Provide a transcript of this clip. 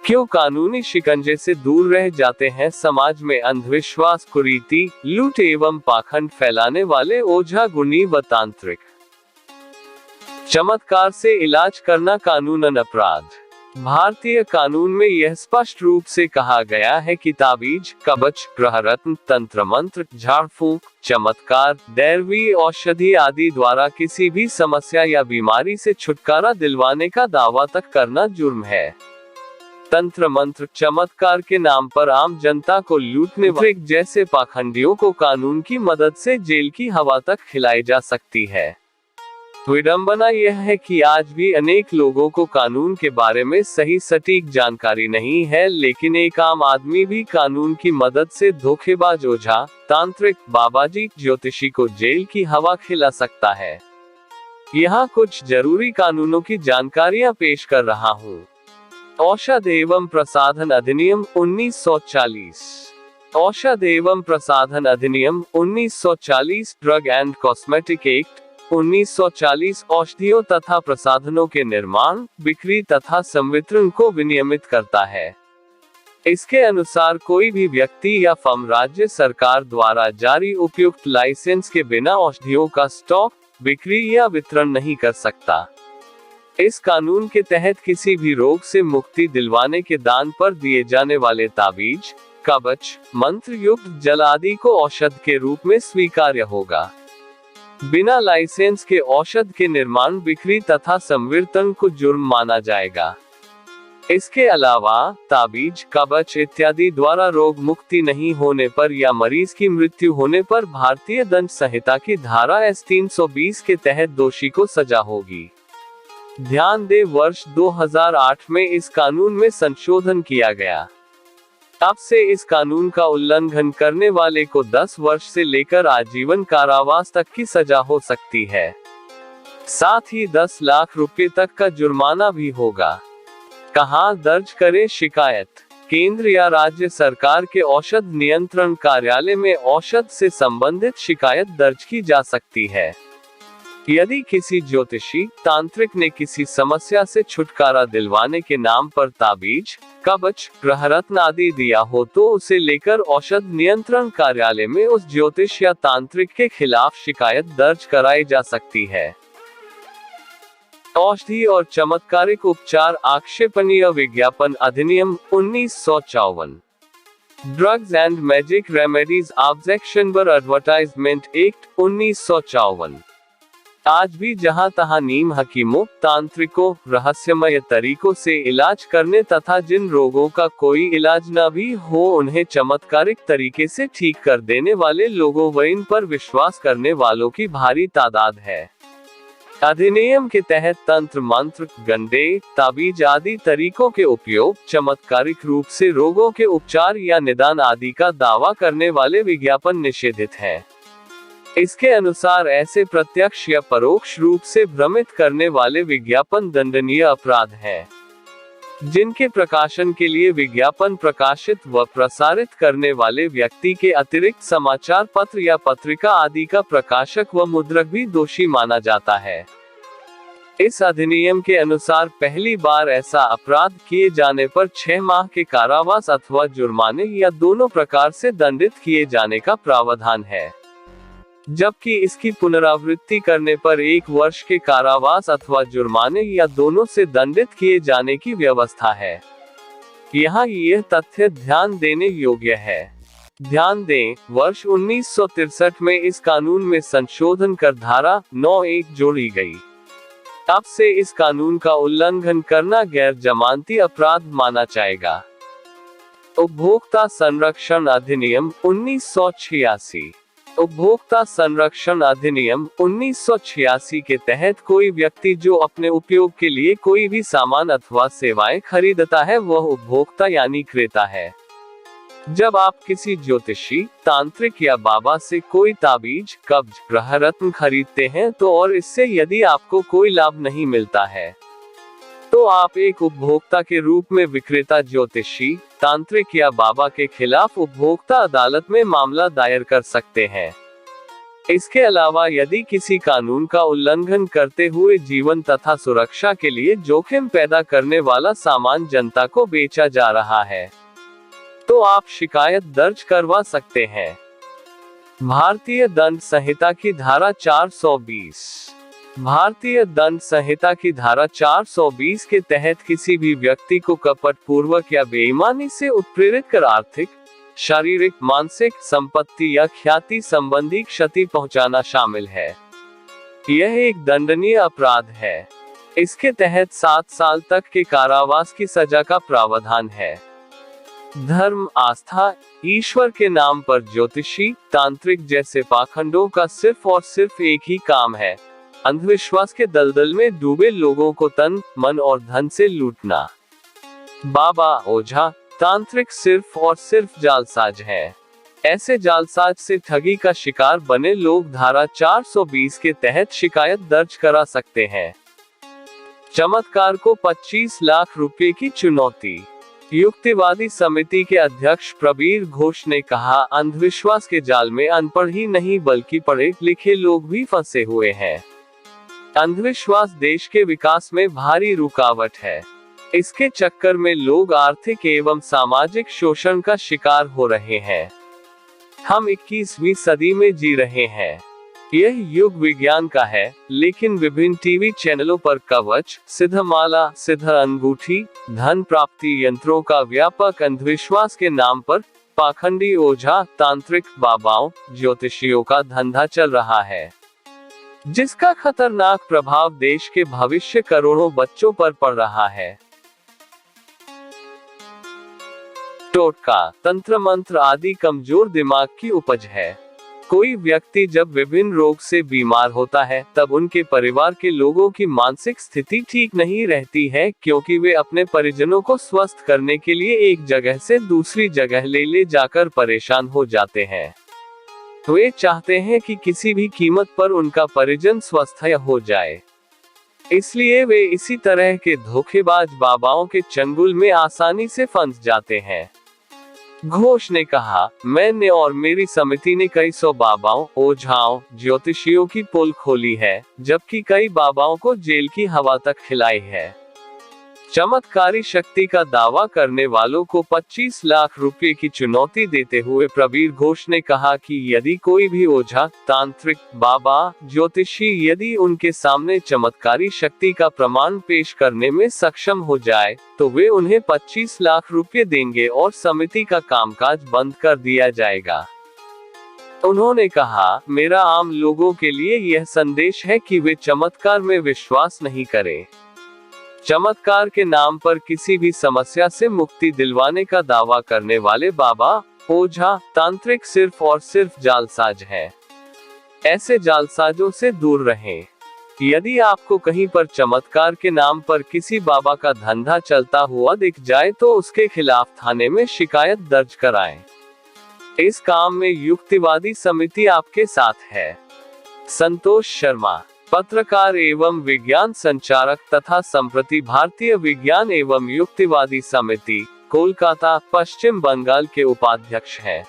क्यों कानूनी शिकंजे से दूर रह जाते हैं समाज में अंधविश्वास, कुरीति, लूट एवं पाखंड फैलाने वाले ओझा, गुणी व तांत्रिक। चमत्कार से इलाज करना कानूनन अपराध। भारतीय कानून में यह स्पष्ट रूप से कहा गया है कि ताबीज, कवच, ग्रहरत्न, तंत्र मंत्र, झाड़ फूंक, चमत्कार, दैवीय औषधि आदि द्वारा किसी भी समस्या या बीमारी से छुटकारा दिलवाने का दावा तक करना जुर्म है। तंत्र मंत्र, चमत्कार के नाम पर आम जनता को लूटने वाले जैसे पाखंडियों को कानून की मदद से जेल की हवा तक खिलाई जा सकती है। विडंबना यह है कि आज भी अनेक लोगों को कानून के बारे में सही सटीक जानकारी नहीं है, लेकिन एक आम आदमी भी कानून की मदद से धोखेबाज ओझा, तांत्रिक, बाबाजी, ज्योतिषी को जेल की हवा खिला सकता है। यहाँ कुछ जरूरी कानूनों की जानकारियाँ पेश कर रहा हूँ। औषध एवं प्रसाधन अधिनियम 1940। औषध एवं प्रसाधन अधिनियम 1940, ड्रग एंड कॉस्मेटिक एक्ट 1940 औषधियों तथा प्रसाधनों के निर्माण, बिक्री तथा संवितरण को विनियमित करता है। इसके अनुसार कोई भी व्यक्ति या फर्म राज्य सरकार द्वारा जारी उपयुक्त लाइसेंस के बिना औषधियों का स्टॉक, बिक्री या वितरण नहीं कर सकता। इस कानून के तहत किसी भी रोग से मुक्ति दिलवाने के दान पर दिए जाने वाले ताबीज, कवच, मंत्र युक्त जल आदि को औषध के रूप में स्वीकार्य होगा। बिना लाइसेंस के औषध के निर्माण, बिक्री तथा संवितरण को जुर्म माना जाएगा। इसके अलावा ताबीज, कवच इत्यादि द्वारा रोग मुक्ति नहीं होने पर या मरीज की मृत्यु होने पर भारतीय दंड संहिता की धारा S-320 के तहत दोषी को सजा होगी। ध्यान दें, वर्ष 2008 में इस कानून में संशोधन किया गया। अब से इस कानून का उल्लंघन करने वाले को 10 वर्ष से लेकर आजीवन कारावास तक की सजा हो सकती है। साथ ही 10 लाख रुपए तक का जुर्माना भी होगा। कहां दर्ज करें शिकायत? केंद्र या राज्य सरकार के औषध नियंत्रण कार्यालय में औषध से संबंधित शिकायत दर्ज की जा सकती है। यदि किसी ज्योतिषी, तांत्रिक ने किसी समस्या से छुटकारा दिलवाने के नाम पर ताबीज, कवच, ग्रहरत्न आदि दिया हो तो उसे लेकर औषध नियंत्रण कार्यालय में उस ज्योतिष या तांत्रिक के खिलाफ शिकायत दर्ज कराई जा सकती है। औषधि और चमत्कारिक उपचार आक्षेपणीय विज्ञापन अधिनियम 1954। Drugs and magic remedies objectionable advertisement act 1954। आज भी जहां तहां नीम हकीमों, तांत्रिकों, रहस्यमय तरीकों से इलाज करने तथा जिन रोगों का कोई इलाज न भी हो उन्हें चमत्कारिक तरीके से ठीक कर देने वाले लोगों व इन पर विश्वास करने वालों की भारी तादाद है। अधिनियम के तहत तंत्र मंत्र, गंडे, ताबीज आदि तरीकों के उपयोग, चमत्कारिक रूप से रोगों के उपचार या निदान आदि का दावा करने वाले विज्ञापन निषेधित हैं। इसके अनुसार ऐसे प्रत्यक्ष या परोक्ष रूप से भ्रमित करने वाले विज्ञापन दंडनीय अपराध हैं। जिनके प्रकाशन के लिए विज्ञापन प्रकाशित व प्रसारित करने वाले व्यक्ति के अतिरिक्त समाचार पत्र या पत्रिका आदि का प्रकाशक व मुद्रक भी दोषी माना जाता है। इस अधिनियम के अनुसार पहली बार ऐसा अपराध किए जाने पर 6 माह के कारावास अथवा जुर्माने या दोनों प्रकार से दंडित किए जाने का प्रावधान है, जबकि इसकी पुनरावृत्ति करने पर 1 वर्ष के कारावास अथवा जुर्माने या दोनों से दंडित किए जाने की व्यवस्था है। यहाँ यह तथ्य ध्यान देने योग्य है। ध्यान दें, वर्ष 1963 में इस कानून में संशोधन कर धारा 9(1) जोड़ी गई। अब से इस कानून का उल्लंघन करना गैर जमानती अपराध माना जाएगा। उपभोक्ता संरक्षण अधिनियम 1986। उपभोक्ता संरक्षण अधिनियम 1986 के तहत कोई व्यक्ति जो अपने उपयोग के लिए कोई भी सामान अथवा सेवाएं खरीदता है वह उपभोक्ता यानी क्रेता है। जब आप किसी ज्योतिषी, तांत्रिक या बाबा से कोई ताबीज, कवच, ग्रहरत्न खरीदते हैं तो और इससे यदि आपको कोई लाभ नहीं मिलता है तो आप एक उपभोक्ता के रूप में विक्रेता, ज्योतिषी, तांत्रिक या बाबा के खिलाफ उपभोक्ता अदालत में मामला दायर कर सकते हैं। इसके अलावा यदि किसी कानून का उल्लंघन करते हुए जीवन तथा सुरक्षा के लिए जोखिम पैदा करने वाला सामान जनता को बेचा जा रहा है, तो आप शिकायत दर्ज करवा सकते हैं। भारतीय दंड संहिता की धारा 420। भारतीय दंड संहिता की धारा 420 के तहत किसी भी व्यक्ति को कपटपूर्वक या बेईमानी से उत्प्रेरित कर आर्थिक, शारीरिक, मानसिक, संपत्ति या ख्याति संबंधी क्षति पहुंचाना शामिल है। यह एक दंडनीय अपराध है। इसके तहत 7 साल तक के कारावास की सजा का प्रावधान है। धर्म, आस्था, ईश्वर के नाम पर ज्योतिषी, तांत्रिक जैसे पाखंडों का सिर्फ और सिर्फ एक ही काम है, अंधविश्वास के दलदल में डूबे लोगों को तन, मन और धन से लूटना। बाबा, ओझा, तांत्रिक सिर्फ और सिर्फ जालसाज हैं। ऐसे जालसाज से ठगी का शिकार बने लोग धारा 420 के तहत शिकायत दर्ज करा सकते हैं। चमत्कार को 25 लाख रुपए की चुनौती। युक्तिवादी समिति के अध्यक्ष प्रबीर घोष ने कहा, अंधविश्वास के जाल में अनपढ़ ही नहीं बल्कि पढ़े लिखे लोग भी फंसे हुए हैं। अंधविश्वास देश के विकास में भारी रुकावट है। इसके चक्कर में लोग आर्थिक एवं सामाजिक शोषण का शिकार हो रहे हैं। हम 21वीं सदी में जी रहे हैं। यह युग विज्ञान का है, लेकिन विभिन्न टीवी चैनलों पर कवच, सिद्धमाला, सिद्ध अंगूठी, धन प्राप्ति यंत्रों का व्यापक अंधविश्वास के नाम पर पाखंडी ओझा, तांत्रिक, बाबाओं, ज्योतिषियों का धंधा चल रहा है, जिसका खतरनाक प्रभाव देश के भविष्य करोड़ों बच्चों पर पड़ रहा है। टोटका, तंत्र मंत्र आदि कमजोर दिमाग की उपज है। कोई व्यक्ति जब विभिन्न रोग से बीमार होता है, तब उनके परिवार के लोगों की मानसिक स्थिति ठीक नहीं रहती है, क्योंकि वे अपने परिजनों को स्वस्थ करने के लिए एक जगह से दूसरी जगह ले जाकर परेशान हो जाते हैं। वे चाहते हैं कि किसी भी कीमत पर उनका परिजन स्वस्थ हो जाए, इसलिए वे इसी तरह के धोखेबाज बाबाओं के चंगुल में आसानी से फंस जाते हैं। घोष ने कहा, मैंने और मेरी समिति ने कई सौ बाबाओं, ओझाओं, ज्योतिषियों की पोल खोली है, जबकि कई बाबाओं को जेल की हवा तक खिलाई है। चमत्कारी शक्ति का दावा करने वालों को 25 लाख रुपए की चुनौती देते हुए प्रबीर घोष ने कहा कि यदि कोई भी ओझा, तांत्रिक, बाबा, ज्योतिषी यदि उनके सामने चमत्कारी शक्ति का प्रमाण पेश करने में सक्षम हो जाए, तो वे उन्हें 25 लाख रुपए देंगे और समिति का कामकाज बंद कर दिया जाएगा। उन्होंने कहा, मेरा आम लोगों के लिए यह संदेश है कि वे चमत्कार में विश्वास नहीं करें। चमत्कार के नाम पर किसी भी समस्या से मुक्ति दिलवाने का दावा करने वाले बाबा, ओझा, तांत्रिक सिर्फ और सिर्फ जालसाज हैं। ऐसे जालसाजों से दूर रहें। यदि आपको कहीं पर चमत्कार के नाम पर किसी बाबा का धंधा चलता हुआ दिख जाए, तो उसके खिलाफ थाने में शिकायत दर्ज कराएं। इस काम में युक्तिवादी समिति आपके साथ है। संतोष शर्मा, पत्रकार एवं विज्ञान संचारक तथा संप्रति भारतीय विज्ञान एवं युक्तिवादी समिति, कोलकाता, पश्चिम बंगाल के उपाध्यक्ष हैं।